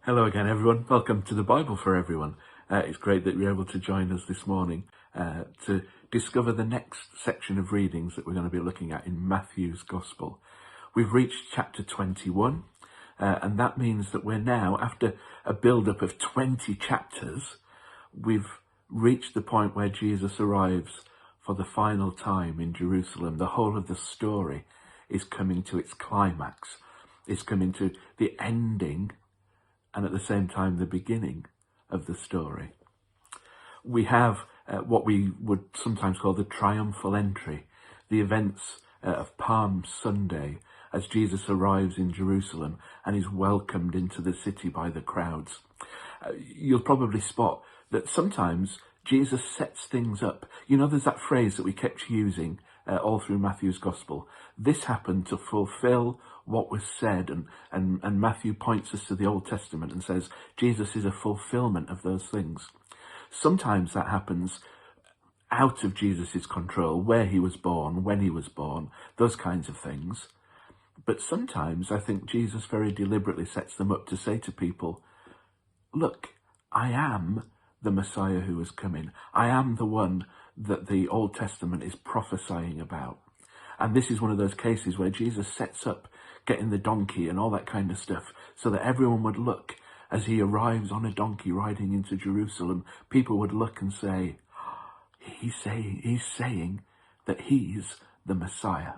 Hello again, everyone. Welcome to the Bible for Everyone. It's great that you're able to join us this morning to discover the next section of readings that we're going to be looking at in Matthew's Gospel. We've reached chapter 21, and that means that we're now, after a build-up of 20 chapters, we've reached the point where Jesus arrives for the final time in Jerusalem. The whole of the story is coming to its climax. It's coming to the ending and at the same time the beginning of the story. We have what we would sometimes call the triumphal entry, the events of Palm Sunday, as Jesus arrives in Jerusalem and is welcomed into the city by the crowds. You'll probably spot that sometimes Jesus sets things up. You know, there's that phrase that we kept using all through Matthew's Gospel. This happened to fulfill what was said, and Matthew points us to the Old Testament and says Jesus is a fulfillment of those things. Sometimes that happens out of Jesus's control, where he was born, when he was born, those kinds of things. But sometimes I think Jesus very deliberately sets them up to say to people, look, I am the Messiah who is coming. I am the one that the Old Testament is prophesying about. And this is one of those cases where Jesus sets up getting the donkey and all that kind of stuff so that everyone would look as he arrives on a donkey riding into Jerusalem. People would look and say, he's saying that he's the Messiah.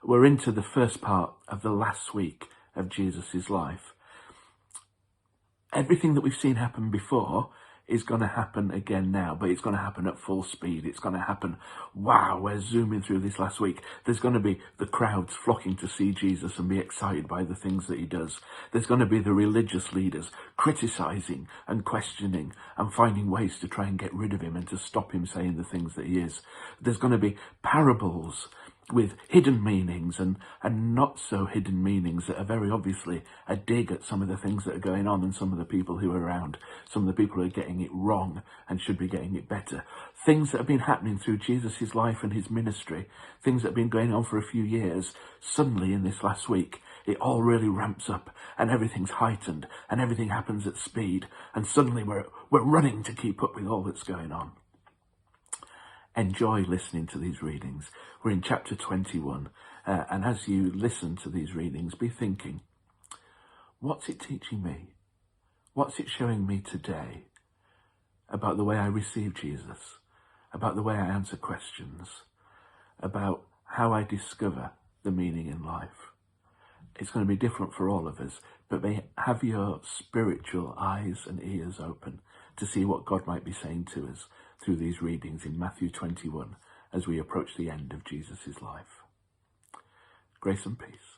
We're into the first part of the last week of Jesus' life. Everything that we've seen happen before is going to happen again now, but it's going to happen at full speed. It's going to happen, wow, we're zooming through this last week. There's going to be the crowds flocking to see Jesus and be excited by the things that he does. There's going to be the religious leaders criticizing and questioning and finding ways to try and get rid of him and to stop him saying the things that he is. There's going to be parables with hidden meanings and not so hidden meanings that are very obviously a dig at some of the things that are going on and some of the people who are around, some of the people who are getting it wrong and should be getting it better. Things that have been happening through Jesus' life and his ministry, things that have been going on for a few years, suddenly in this last week, it all really ramps up and everything's heightened and everything happens at speed and suddenly we're running to keep up with all that's going on. Enjoy listening to these readings. We're in chapter 21, and as you listen to these readings, be thinking, what's it teaching me? What's it showing me today about the way I receive Jesus, about the way I answer questions, about how I discover the meaning in life? It's going to be different for all of us, but may have your spiritual eyes and ears open to see what God might be saying to us through these readings in Matthew 21 as we approach the end of Jesus' life. Grace and peace.